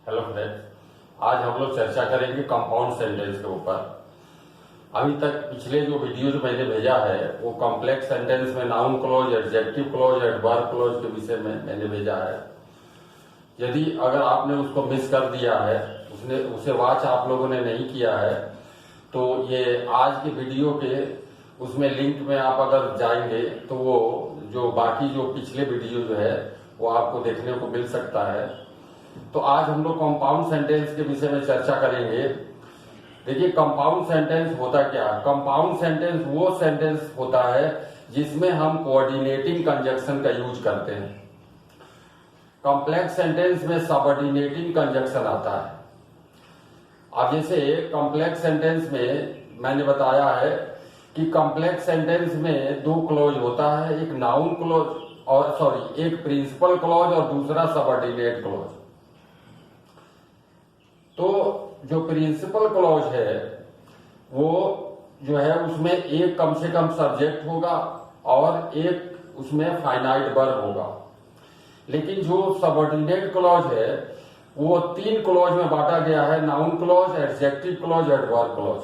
Hello friends, आज हम लोग चर्चा करेंगे कंपाउंड सेंटेंस के ऊपर। अभी तक पिछले जो वीडियो जो मैंने भेजा है वो कॉम्प्लेक्स सेंटेंस में noun clause, adjective clause, adverb clause के विषय में मैंने भेजा है। यदि अगर आपने उसको मिस कर दिया है, उसे वॉच आप लोगों ने नहीं किया है, तो ये आज के वीडियो के उसमें लिंक में आप अगर जाएंगे तो वो जो बाकी जो पिछले वीडियो जो है वो आपको देखने को मिल सकता है। तो आज हम लोग कंपाउंड सेंटेंस के विषय में चर्चा करेंगे। देखिए, कंपाउंड सेंटेंस होता क्या है? कंपाउंड सेंटेंस वो सेंटेंस होता है जिसमें हम कोऑर्डिनेटिंग कंजक्शन का यूज करते हैं। कॉम्प्लेक्स सेंटेंस में सबऑर्डिनेटिंग कंजक्शन आता है। अब जैसे कॉम्प्लेक्स सेंटेंस में मैंने बताया है कि कॉम्प्लेक्स सेंटेंस में दो क्लॉज होता है, एक नाउन क्लॉज और एक प्रिंसिपल क्लॉज और दूसरा सबऑर्डिनेट क्लॉज। तो जो प्रिंसिपल क्लॉज है वो जो है उसमें एक कम से कम सब्जेक्ट होगा और एक उसमें फाइनाइट वर्ब होगा। लेकिन जो सबऑर्डिनेट क्लॉज है वो तीन क्लॉज में बांटा गया है, noun clause, adjective clause, adverb clause.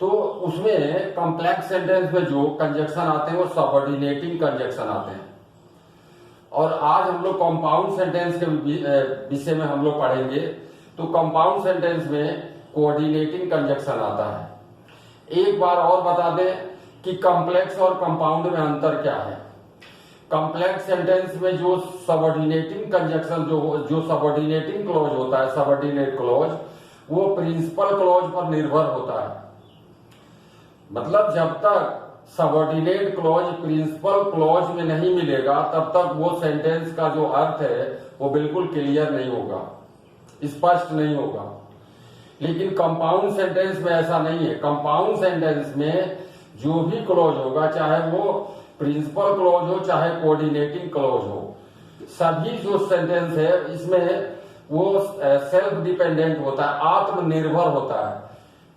तो उसमें कॉम्प्लेक्स सेंटेंस में जो कंजक्शन आते हैं वो सबऑर्डिनेटिंग कंजक्शन आते हैं। और आज हम लोग कंपाउंड सेंटेंस के विषय में हम लोग पढ़ेंगे। तो कंपाउंड सेंटेंस में कोऑर्डिनेटिंग कंजक्शन आता है। एक बार और बता दें कि कॉम्प्लेक्स और कंपाउंड में अंतर क्या है। कॉम्प्लेक्स सेंटेंस में जो सबऑर्डिनेटिंग कंजक्शन जो सबऑर्डिनेटिंग क्लॉज होता है, सबऑर्डिनेट क्लॉज, वो प्रिंसिपल क्लॉज पर निर्भर होता है। मतलब जब तक सबऑर्डिनेट क्लॉज प्रिंसिपल क्लॉज में नहीं मिलेगा तब तक वो सेंटेंस का जो अर्थ है वो बिल्कुल क्लियर नहीं होगा, स्पष्ट नहीं होगा। लेकिन कंपाउंड सेंटेंस में ऐसा नहीं है। कंपाउंड सेंटेंस में जो भी क्लॉज होगा, चाहे वो प्रिंसिपल क्लॉज हो चाहे कोऑर्डिनेटिंग क्लॉज हो, सभी जो सेंटेंस है इसमें वो सेल्फ डिपेंडेंट होता है, आत्मनिर्भर होता है।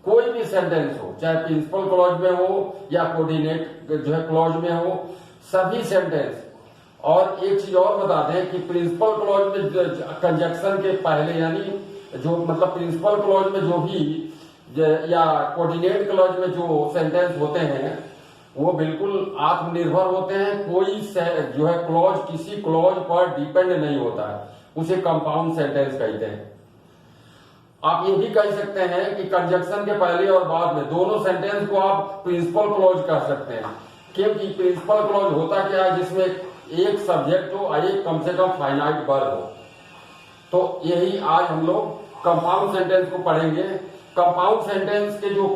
कोई भी सेंटेंस हो, चाहे प्रिंसिपल क्लॉज में हो या कोऑर्डिनेट जो है क्लॉज में हो, सभी सेंटेंस। और एक चीज और बता दें कि प्रिंसिपल क्लॉज में कंजक्शन के पहले, यानी जो मतलब प्रिंसिपल क्लॉज में जो भी या कोऑर्डिनेट क्लॉज में जो सेंटेंस होते हैं वो बिल्कुल आत्मनिर्भर होते हैं। कोई जो है क्लॉज किसी क्लॉज पर डिपेंड नहीं होता है, उसे कंपाउंड सेंटेंस कहते हैं। आप ये भी कह सकते हैं कि कंजक्शन के पहले और बाद में दोनों सेंटेंस को आप प्रिंसिपल क्लॉज कह सकते हैं, क्योंकि प्रिंसिपल क्लॉज होता क्या है, जिसमें एक सब्जेक्ट हो और एक कम से कम फाइनाइट वर्ब हो। तो यही आज हम लोग कंपाउंड सेंटेंस को पढ़ेंगे। कंपाउंड सेंटेंस के जो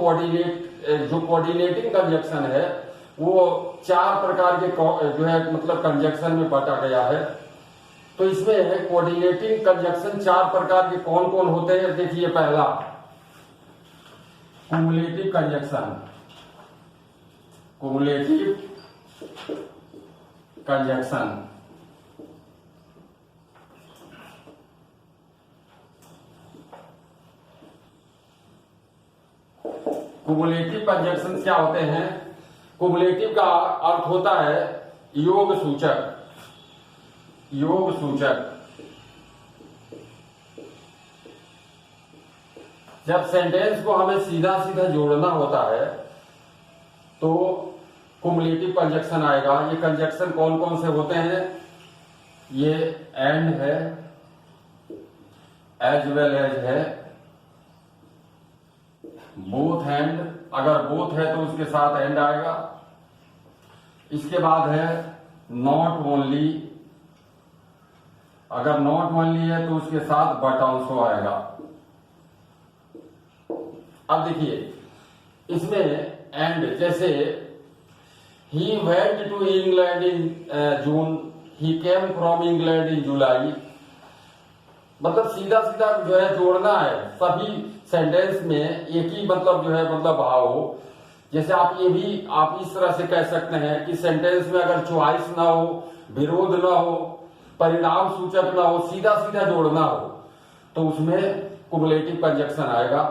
कोऑर्डिनेटिंग कंजक्शन है वो चार प्रकार के जो है मतलब कंजक्शन में बांटा गया है। तो इसमें कोऑर्डिनेटिंग कंजक्शन चार प्रकार के कौन कौन होते हैं? देखिए, पहला cumulative conjunction. Cumulative conjunction cumulative conjunction क्या होते हैं? कुमुलेटिव का अर्थ होता है योग सूचक। योग सूचक। जब सेंटेंस को हमें सीधा सीधा जोड़ना होता है तो कुमुलेटिव कंजक्शन आएगा। ये कंजक्शन कौन कौन से होते हैं? ये एंड है, एज वेल एज है, बोथ एंड, अगर बोथ है तो उसके साथ एंड आएगा। इसके बाद है नॉट ओनली, अगर नॉट ओनली है तो उसके साथ बट ऑल्सो आएगा। अब देखिए, इसमें एंड, जैसे ही went to England in June, he came from England in July. मतलब सीधा सीधा जो है जोड़ना है, सभी सेंटेंस में एक ही मतलब जो है मतलब भाव हो। जैसे आप इस तरह से कह सकते हैं कि सेंटेंस में अगर चॉइस ना हो, विरोध ना हो, परिणाम सूचक ना हो, सीधा सीधा जोड़ना हो तो उसमें कुमुलेटिव कंजक्शन आएगा।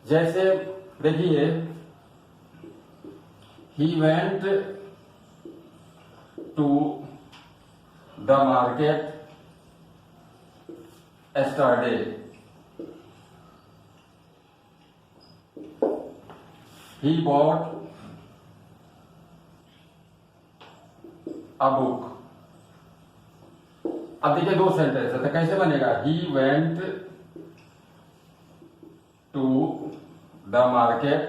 जैसे देखिए, he went to the market yesterday. He bought a book. अब देखिए दो सेंटेंस है तो कैसे बनेगा? He went to the market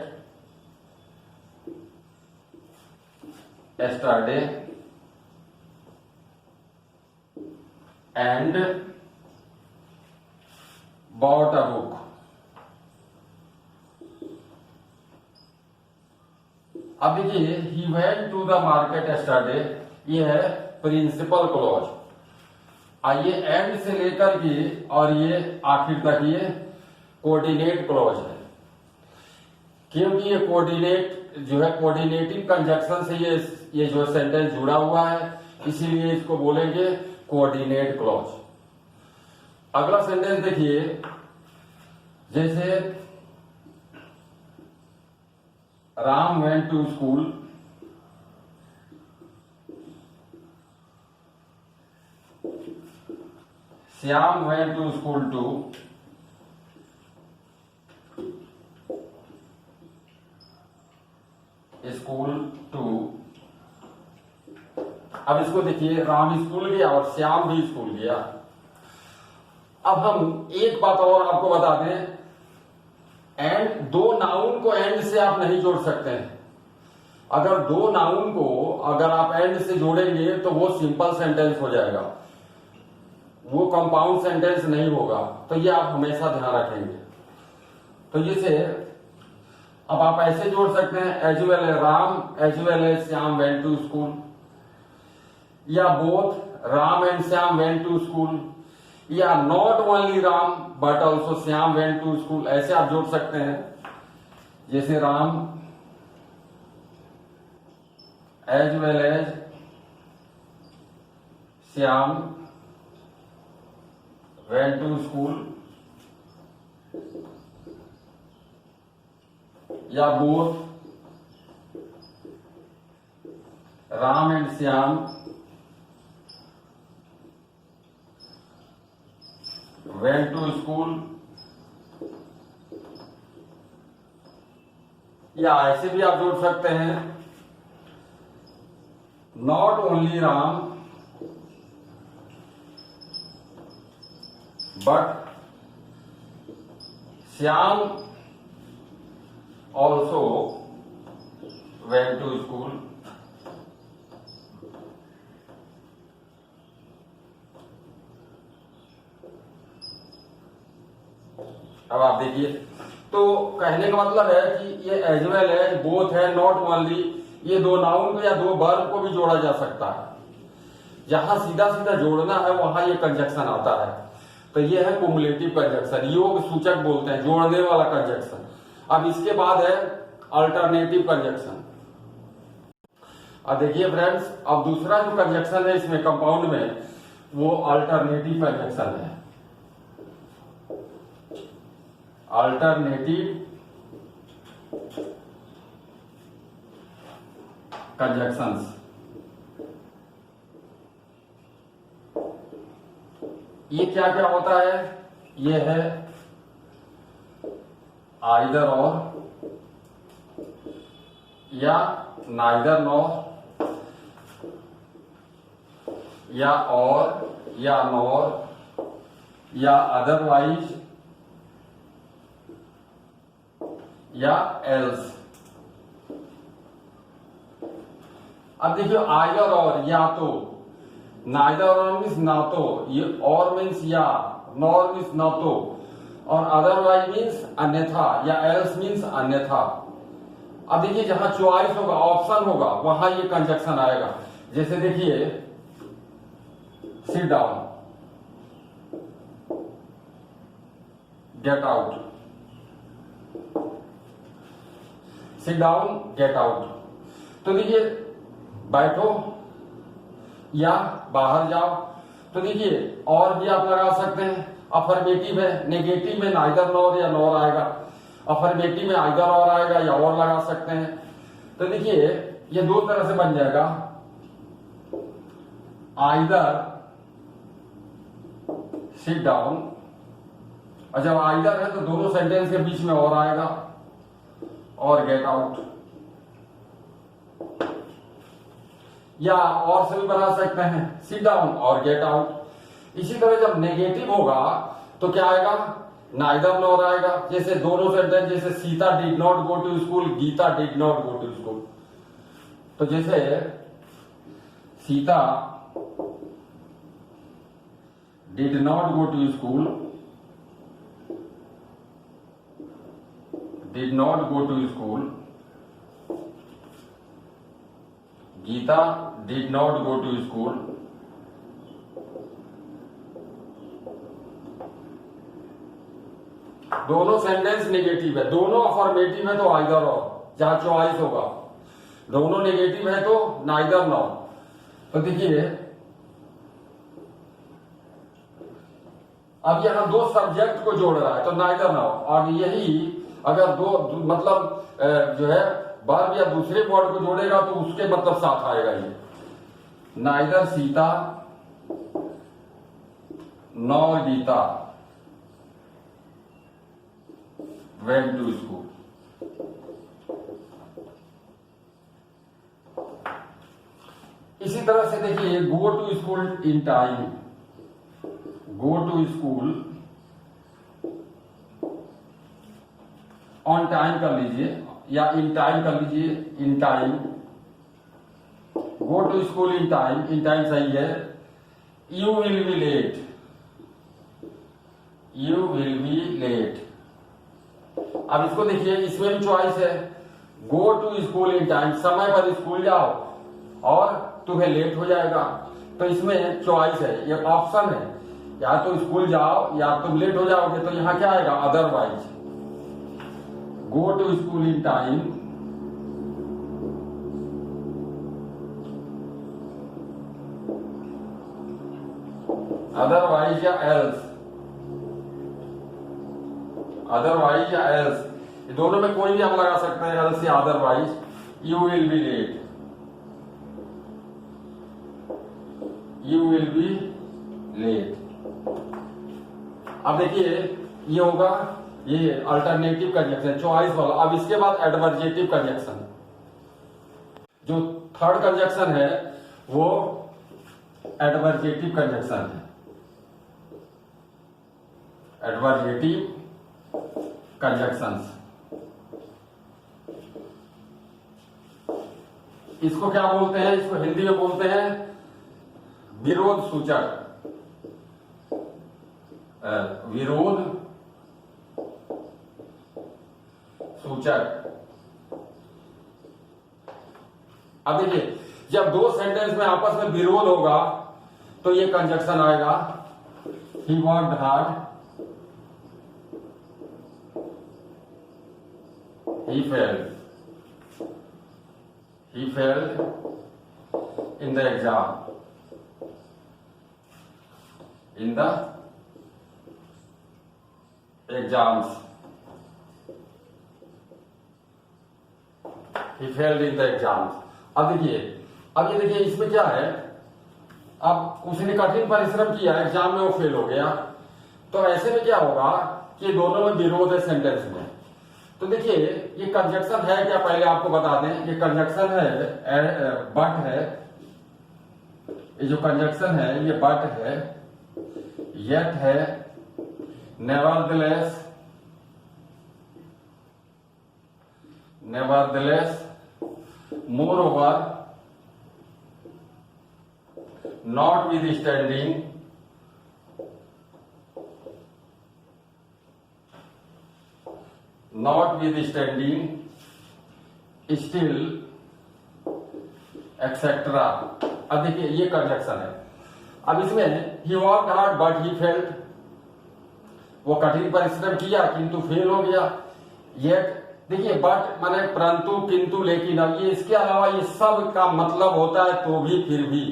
yesterday and bought a book. अब देखिए he went to the market yesterday, ये है प्रिंसिपल क्लॉज। आइए एंड से लेकर के और ये आखिर तक ये कोऑर्डिनेट क्लॉज है, क्योंकि ये कोऑर्डिनेट जो है कोऑर्डिनेटिंग कंजक्शन से ये जो सेंटेंस जुड़ा हुआ है, इसीलिए इसको बोलेंगे कोऑर्डिनेट क्लॉज। अगला सेंटेंस देखिए, जैसे Ram went to school, Shyam went to school too, school too. अब इसको देखिए, राम स्कूल गया और श्याम भी स्कूल गया। अब हम एक बात और आपको बता दें, एंड दो नाउन को एंड से आप नहीं जोड़ सकते हैं। अगर दो नाउन को अगर आप एंड से जोड़ेंगे तो वो सिंपल सेंटेंस हो जाएगा, वो कंपाउंड सेंटेंस नहीं होगा। तो ये आप हमेशा ध्यान रखेंगे। तो जैसे अब आप ऐसे जोड़ सकते हैं, as well as Ram as well as Shyam went to school, या both Ram and Shyam went to school, या not only Ram but also Shyam went to school. ऐसे आप जोड़ सकते हैं, जैसे Ram as well as Shyam went to school, या both Ram and Shyam went to school, या ऐसे भी आप जोड़ सकते हैं, not only Ram but Shyam also went to school. अब आप देखिए, तो कहने का मतलब है कि ये एज वेल एज, बोथ है, नॉट ओनली, ये दो नाउन को या दो वर्ब को भी जोड़ा जा सकता है। जहां सीधा सीधा जोड़ना है वहां ये कंजक्शन आता है। तो ये है कुमुलेटिव कंजक्शन, योग सूचक बोलते हैं, जोड़ने वाला कंजक्शन। अब इसके बाद है अल्टरनेटिव कंजक्शन। अब देखिए फ्रेंड्स, अब दूसरा जो कंजक्शन है इसमें कंपाउंड में, वो अल्टरनेटिव कंजक्शन है। अल्टरनेटिव कंजक्शंस, ये क्या क्या होता है? ये है आइदर और, या नाइदर नॉर, या और, या नॉर, या अदरवाइज, या एल्स। अब देखिए, आइदर और, या तो, नाइदर और मीन्स ना तो, ये और मीन्स या, नॉर मीन्स ना तो, और अदरवाइज मीन्स अन्यथा, या एल्स मीन्स अन्यथा। अब देखिए, जहां चॉइस होगा, ऑप्शन होगा, वहां ये कंजक्शन आएगा। जैसे देखिए, sit down, get out, sit down, get out. तो देखिए, बैठो या बाहर जाओ। तो देखिए, और भी आप लगा सकते हैं। अफर्मेटिव है, नेगेटिव में नाइदर नॉर या नॉर आएगा, अफर्मेटिव में आइदर और आएगा या और लगा सकते हैं। तो देखिए, ये दो तरह से बन जाएगा, आइदर सिट डाउन और जब आइदर है तो दोनों सेंटेंस के बीच में और आएगा, और गेट आउट, या और से भी बना सकते हैं सिट डाउन और गेट आउट। इसी तरह जब नेगेटिव होगा तो क्या आएगा, नाइदर नॉर आएगा। जैसे दोनों सेंटेंस, जैसे Sita did not go to school, Gita did not go to school. तो जैसे Sita did not go to school, did not go to school, Gita did not go to school. दोनों सेंटेंस नेगेटिव है, दोनों अफर्मेटिव है तो आइदर और, जहां चॉइस होगा। दोनों नेगेटिव है तो नाइदर नॉर। तो देखिए अब यहां दो सब्जेक्ट को जोड़ रहा है तो नाइदर नॉर, और यही अगर दो मतलब जो है वर्ब या दूसरे वर्ड को जोड़ेगा तो उसके मतलब साथ आएगा। ये neither Sita nor Gita went to school. इसी तरह से देखिए go to school in time, go to school on time कर लीजिए या इन टाइम कर लीजिए, in time. Go to school in time, in time सही है। You will be late, you will be late. अब इसको देखिए, इसमें भी चॉइस है, go to school in time, समय पर स्कूल जाओ और तुम्हें लेट हो जाएगा। तो इसमें चॉइस है, ये ऑप्शन है, या तो स्कूल जाओ या तुम लेट हो जाओगे। तो यहां क्या आएगा, otherwise. Go to school in time, otherwise या एल्स, अदरवाइज या एल्स, ये दोनों में कोई भी हम लगा सकते हैं, एल्स या otherwise. You will be late, you will be late. अब देखिए ये होगा, ये अल्टरनेटिव कंजक्शन, चॉइस वाला। अब इसके बाद एडवर्जेटिव कंजक्शन, जो थर्ड कंजक्शन है वो एडवर्जेटिव कंजक्शन है, एडवर्जेटिव कंजक्शंस। इसको क्या बोलते हैं, इसको हिंदी में बोलते हैं विरोध सूचक, विरोध सूचक। अब देखिए जब दो सेंटेंस में आपस में विरोध होगा तो ये कंजक्शन आएगा, he worked hard, he failed in the exam, in the exams, he failed in the exams। अब देखिए, अब ये देखिए इसमें क्या है, अब उसने कठिन परिश्रम किया, एग्जाम में वो फेल हो गया। तो ऐसे में क्या होगा कि दोनों में विरोध है सेंटेंस में। तो देखिए ये कंजक्शन है क्या, पहले आपको बता दें, ये कंजक्शन है, बट है, ये जो कंजक्शन है ये बट है, येट है, nevertheless, nevertheless, moreover, notwithstanding, notwithstanding, still, etc। अब देखिए ये कंजक्शन है। अब इसमें he worked hard but he failed, वो कठिन परिश्रम किया किंतु फेल हो गया। Yet देखिए बट माने परंतु, किंतु, लेकिन। अब ये इसके अलावा ये सब का मतलब होता है तो भी, फिर भी।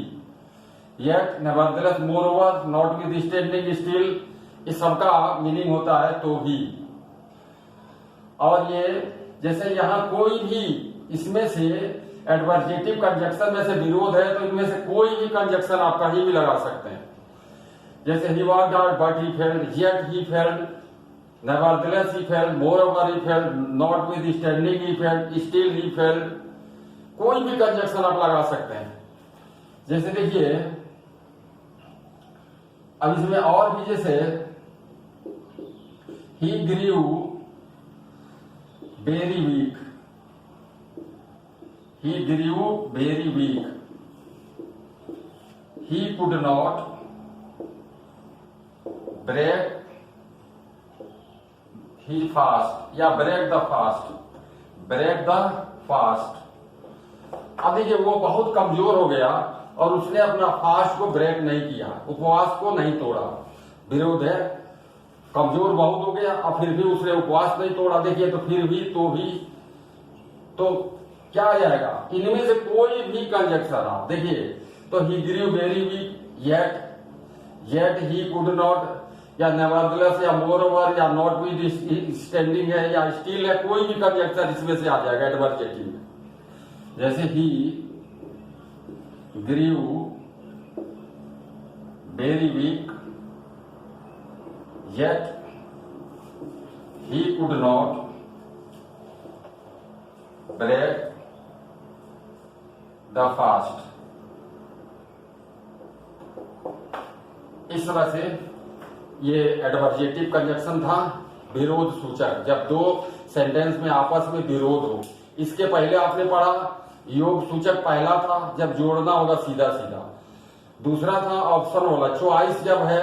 Yet, nevertheless, moreover, notwithstanding, still, इस सबका मीनिंग होता है तो भी। और ये जैसे यहां कोई भी इसमें से एडवर्जेटिव कंजक्शन में से विरोध है तो इनमें से कोई भी कंजक्शन आप कहीं भी लगा सकते हैं। जैसे he worked hard but he failed, yet he failed, nevertheless he fell, moreover he fell, notwithstanding he fell, still he fell, कोई भी कंजक्शन आप लगा सकते हैं। जैसे देखिए अब इसमें और भी, जैसे he grew very weak, he grew very weak, he could not break he fast या break the fast, break the fast। अब देखिए वो बहुत कमजोर हो गया और उसने अपना फास्ट को ब्रेक नहीं किया, उपवास को नहीं तोड़ा। विरोध है, कमजोर बहुत हो गया और फिर भी उसने उपवास नहीं तोड़ा। देखिए तो फिर भी तो क्या आ जाएगा, इनमें से कोई भी कंजक्शन आप देखिए तो ही grew very weak, yet he could not, या नेवरदलेस, या मोरओवर, या नॉट विद स्टैंडिंग है, या स्टिल है, कोई भी कंजक्शन इसमें से आ जाएगा एडवर्जेटिव में। जैसे he grew very weak, yet he could not break the fast. इस तरह से ये एडवर्जेटिव कंजक्शन था, विरोध सूचक, जब दो सेंटेंस में आपस में विरोध हो। इसके पहले आपने पढ़ा योग सूचक, पहला था जब जोड़ना होगा सीधा सीधा, दूसरा था ऑप्शन वाला, चॉइस जब है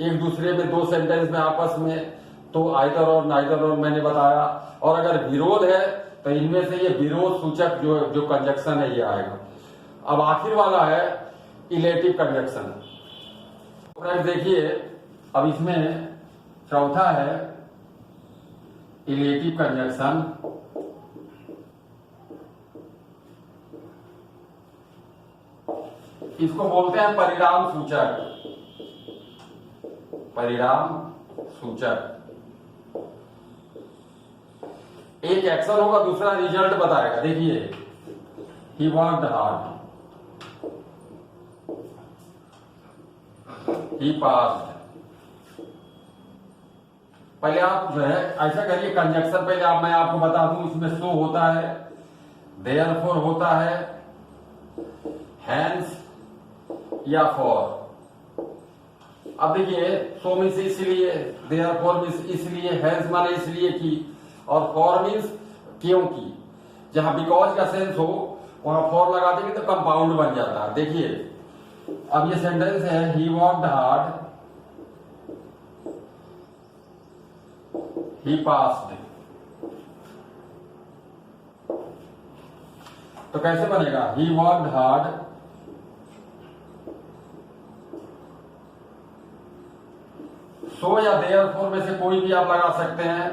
एक दूसरे में दो सेंटेंस में आपस में, तो आइदर और नाइदर और मैंने बताया। और अगर विरोध है तो इनमें से ये विरोध सूचक जो कंजक्शन है ये आएगा। अब आखिर वाला है इलेटिव कंजक्शन। फ्रेंड्स देखिए अब इसमें चौथा है इलेटिव कंजक्शन। इसको बोलते हैं परिणाम सूचक, परिणाम सूचक। एक एक्शन होगा, दूसरा रिजल्ट बताएगा। देखिए he worked hard, he passed. पहले आप जो है ऐसा करिए, कंजक्शन पहले मैं आपको बता दूं, इसमें सो होता है, देयरफॉर होता है, हैंस या फॉर। अब देखिए सो मीन्स इसलिए, देयरफॉर मीन्स इसलिए, हैंस माने इसलिए की, और फॉर मीन्स क्योंकि। जहां बिकॉज का सेंस हो वहां फॉर लगा देंगे तो कंपाउंड बन जाता है। देखिए अब ये सेंटेंस है he worked hard, he passed. तो कैसे बनेगा, ही वर्कड हार्ड, सो या देयरफॉर में से कोई भी आप लगा सकते हैं,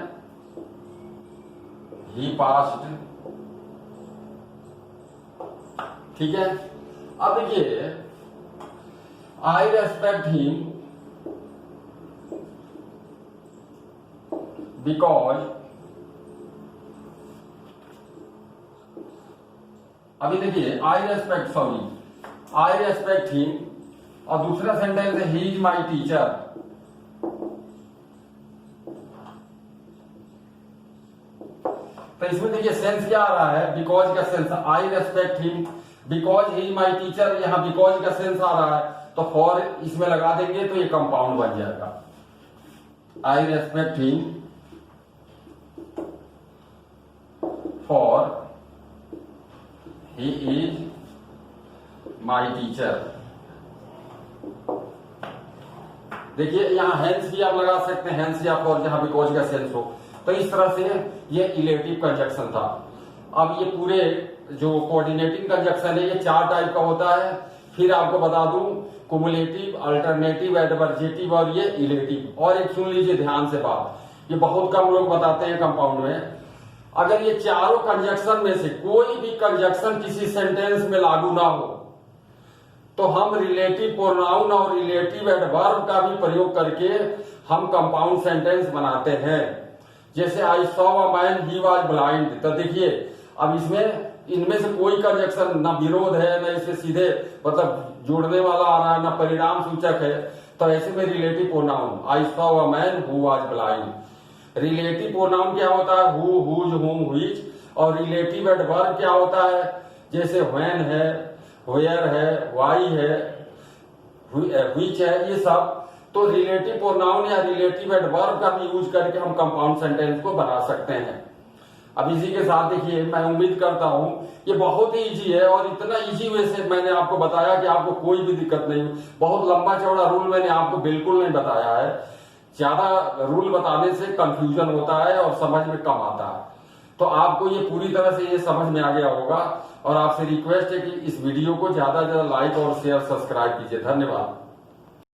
ही पास्ड। ठीक है। अब देखिए आई रेस्पेक्ट हिम बिकॉज, अभी देखिए आई respect, sorry I respect him, और दूसरा सेंटेंस है ही इज माई टीचर। तो इसमें देखिए सेंस क्या आ रहा है, बिकॉज का sense, I respect him because he my teacher, यहां बिकॉज का सेंस आ रहा है तो फॉर इसमें लगा देंगे तो ये कंपाउंड बन जाएगा। आई respect him for he is my teacher. देखिए यहां हैंस भी आप लगा सकते हैं, हैंस या फॉर, जहां बिकॉज का सेंस हो। तो इस तरह से ये इलेटिव कंजक्शन था। अब ये पूरे जो कोऑर्डिनेटिंग कंजक्शन है ये 4 टाइप का होता है। फिर आपको बता दूं कुमुलेटिव, अल्टरनेटिव, एडवर्जेटिव और ये इलेटिव। और एक सुन लीजिए ध्यान से बात, ये बहुत कम लोग बताते हैं कंपाउंड में। अगर ये चारों कंजक्शन में से कोई भी कंजक्शन किसी सेंटेंस में लागू ना हो तो हम रिलेटिव प्रोनाउन और रिलेटिव एडवर्ब का भी प्रयोग करके हम कंपाउंड सेंटेंस बनाते हैं। जैसे I saw a man he was blind. तो देखिए अब इसमें इनमें से कोई कंजक्शन ना विरोध है, ना इसे सीधे मतलब जोड़ने वाला आ रहा है, ना परिणाम सूचक है। तो ऐसे में relative pronoun I saw a man who was blind. Relative pronoun क्या होता है, हु, हुज, हुम, हुइच। और रिलेटिव एडवर्ब क्या होता है, जैसे व्हेन है, वेयर है, वाई है, व्हिच है, ये सब। तो रिलेटिव प्रोनाउन या रिलेटिव एडवर्ब का भी यूज करके हम कंपाउंड सेंटेंस को बना सकते हैं। अब इसी के साथ देखिए, मैं उम्मीद करता हूं ये बहुत ही इजी है और इतना इजी वे से मैंने आपको बताया कि आपको कोई भी दिक्कत नहीं। बहुत लंबा चौड़ा रूल मैंने आपको बिल्कुल नहीं बताया है। ज्यादा रूल बताने से कंफ्यूजन होता है और समझ में कम आता है। तो आपको ये पूरी तरह से ये समझ में आ गया होगा और आपसे रिक्वेस्ट है कि इस वीडियो को ज्यादा से ज्यादा लाइक और शेयर सब्सक्राइब कीजिए। धन्यवाद।